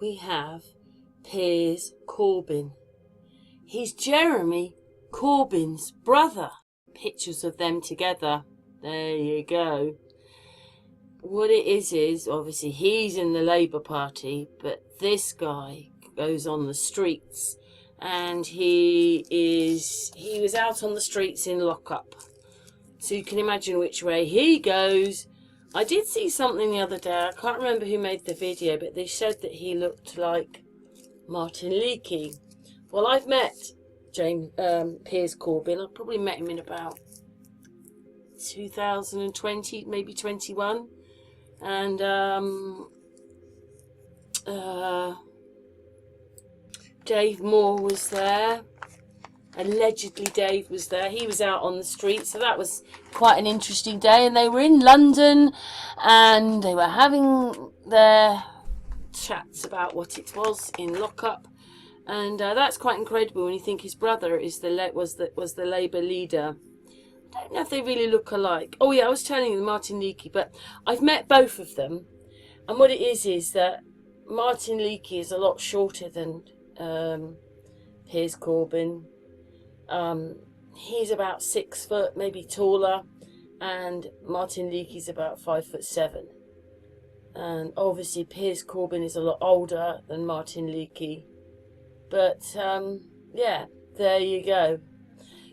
we have Piers Corbyn. He's Jeremy Corbyn's brother. Pictures of them together. There you go. What it is obviously he's in the Labour Party, but this guy goes on the streets, and he was out on the streets in lockup. So you can imagine which way he goes. I did see something the other day, I can't remember who made the video, but they said that he looked like Martin Leakey. Well, I've met Piers Corbyn. I probably met him in about 2020, maybe 21. And Dave Moore was there. Allegedly Dave was there. He was out on the street, so that was quite an interesting day. And they were in London, and they were having their chats about what it was in lockup. And that's quite incredible when you think his brother was the Labour leader. I don't know if they really look alike. Oh yeah, I was telling you Martin Leakey, but I've met both of them, and what it is that Martin Leakey is a lot shorter than Piers Corbyn. He's about 6 foot, maybe taller, and Martin Leakey's about 5'7". And obviously Piers Corbyn is a lot older than Martin Leakey. But yeah, there you go.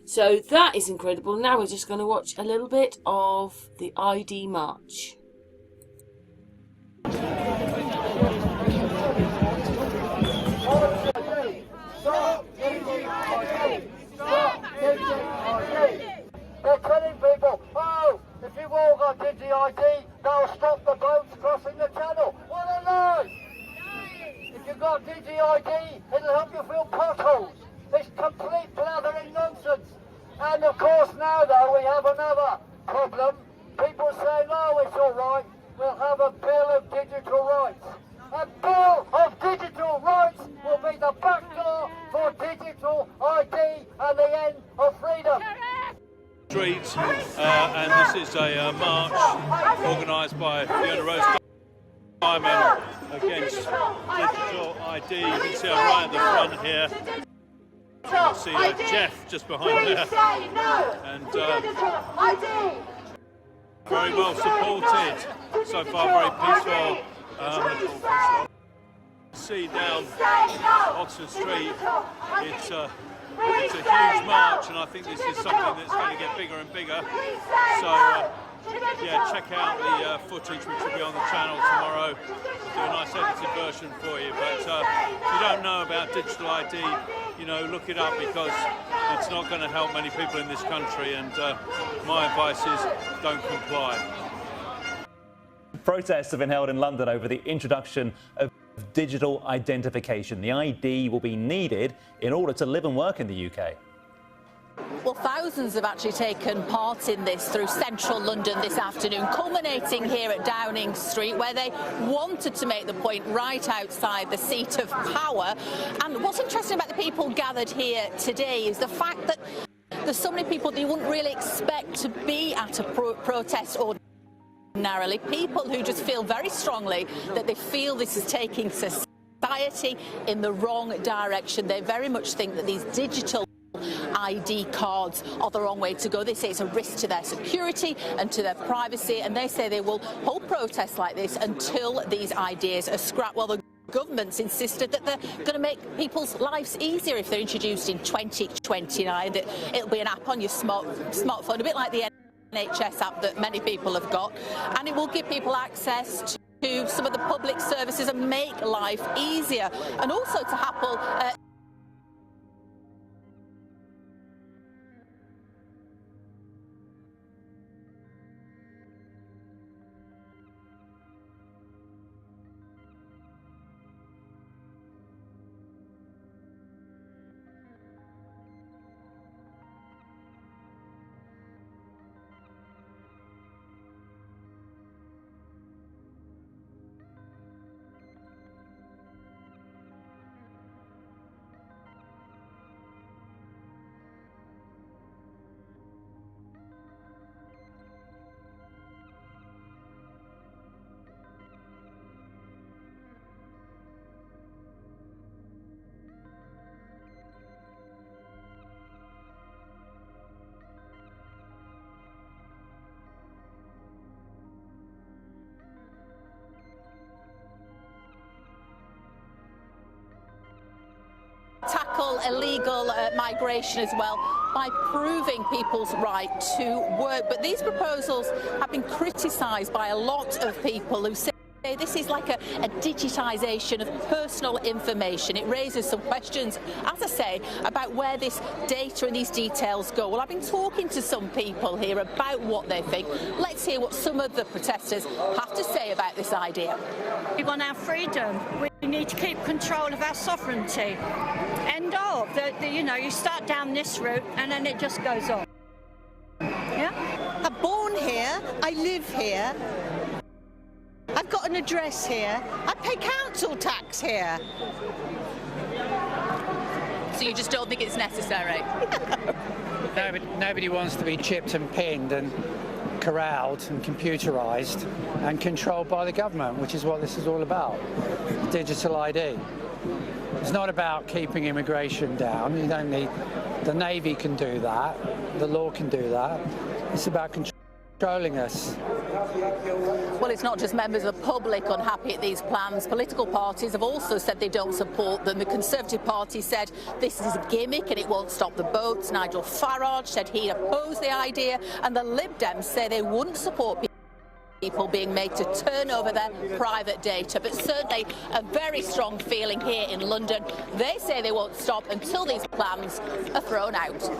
So that is incredible. Now we're just going to watch a little bit of the ID March. They're telling people, oh, if you've all got Digi-ID, that'll stop the boats crossing the channel. What a lie! If you've got Digi-ID, it'll help you fill potholes. It's complete blathering nonsense. And of course now though we have another problem. People say, no, it's all right. We'll have a Bill of Digital Rights. A Bill of Digital Rights will be the back door for digital ID and the end of freedom. Streets, and this is a march organised by Fiona Rose Diamond against digital ID. You can see I'm right at the front here. You can see Jeff just behind there, and very well supported so far, very peaceful. See down Oxford Street, it's a huge march, and I think this is something that's going to get bigger and bigger. So yeah, check out the footage which will be on the channel tomorrow. We'll do a nice edited version for you. But if you don't know about digital ID, you know, look it up, because it's not going to help many people in this country, and my advice is don't comply. Protests have been held in London over the introduction of digital identification. The ID will be needed in order to live and work in the UK. Well, thousands have actually taken part in this through central London this afternoon, culminating here at Downing Street, where they wanted to make the point right outside the seat of power. And what's interesting about the people gathered here today is the fact that there's so many people that you wouldn't really expect to be at a protest ordinarily. People who just feel very strongly that they feel this is taking society in the wrong direction. They very much think that these digital ID cards are the wrong way to go. They say it's a risk to their security and to their privacy, and they say they will hold protests like this until these ideas are scrapped. Well, the government's insisted that they're going to make people's lives easier if they're introduced in 2029, that it'll be an app on your smartphone, a bit like the NHS app that many people have got, and it will give people access to some of the public services and make life easier, and also to Apple illegal migration as well by proving people's right to work. But these proposals have been criticised by a lot of people who say this is like a digitisation of personal information. It raises some questions, as I say, about where this data and these details go. Well, I've been talking to some people here about what they think. Let's hear what some of the protesters have to say about this idea. We want our freedom. We need to keep control of our sovereignty. End of. You know, you start down this route and then it just goes on. Yeah? I'm born here. I live here. I've got an address here. I pay council tax here. So you just don't think it's necessary? Nobody wants to be chipped and pinned and corralled and computerised and controlled by the government, which is what this is all about. Digital ID. It's not about keeping immigration down. You don't need... The Navy can do that. The law can do that. It's about controlling us. Well, it's not just members of the public unhappy at these plans. Political parties have also said they don't support them. The Conservative Party said this is a gimmick and it won't stop the boats. Nigel Farage said he'd oppose the idea, and the Lib Dems say they wouldn't support people being made to turn over their private data. But certainly a very strong feeling here in London. They say they won't stop until these plans are thrown out.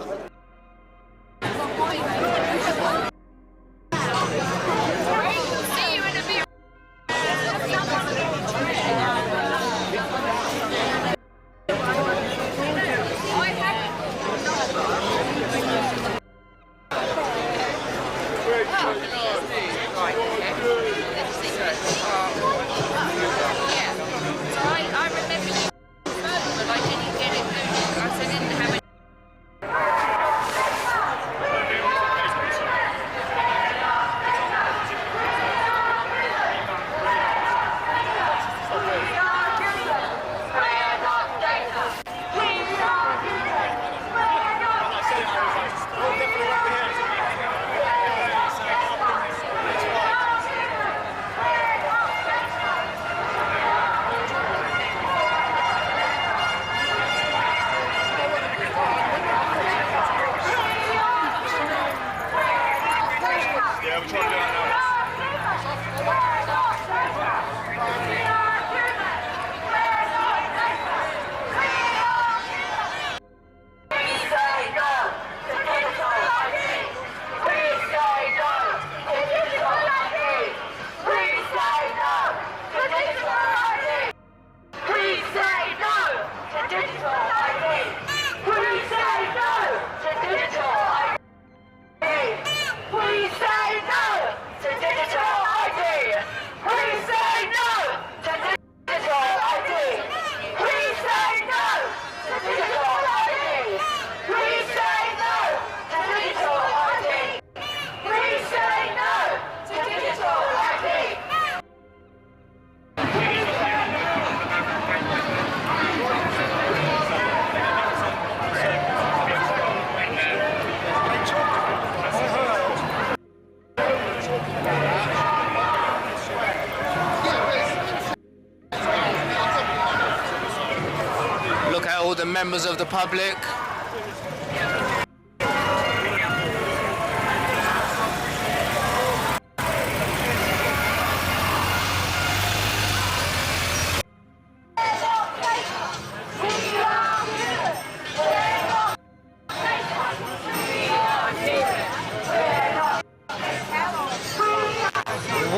All the members of the public.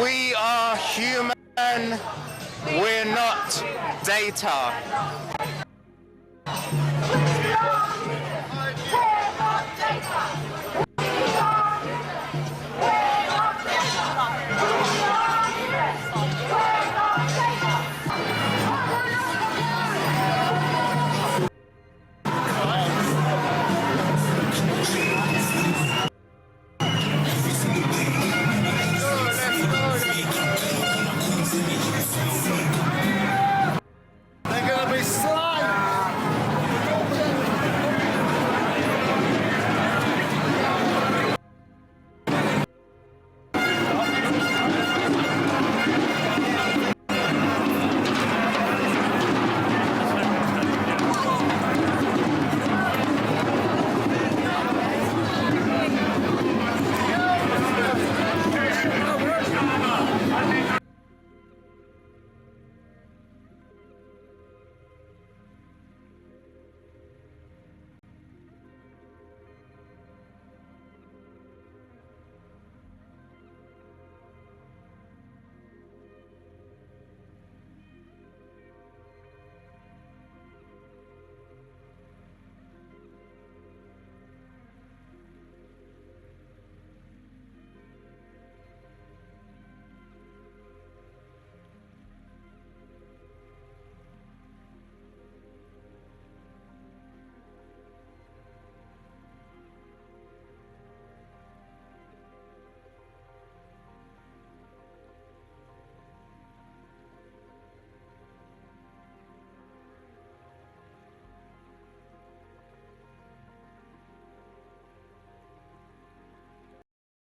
We are human, we're not data.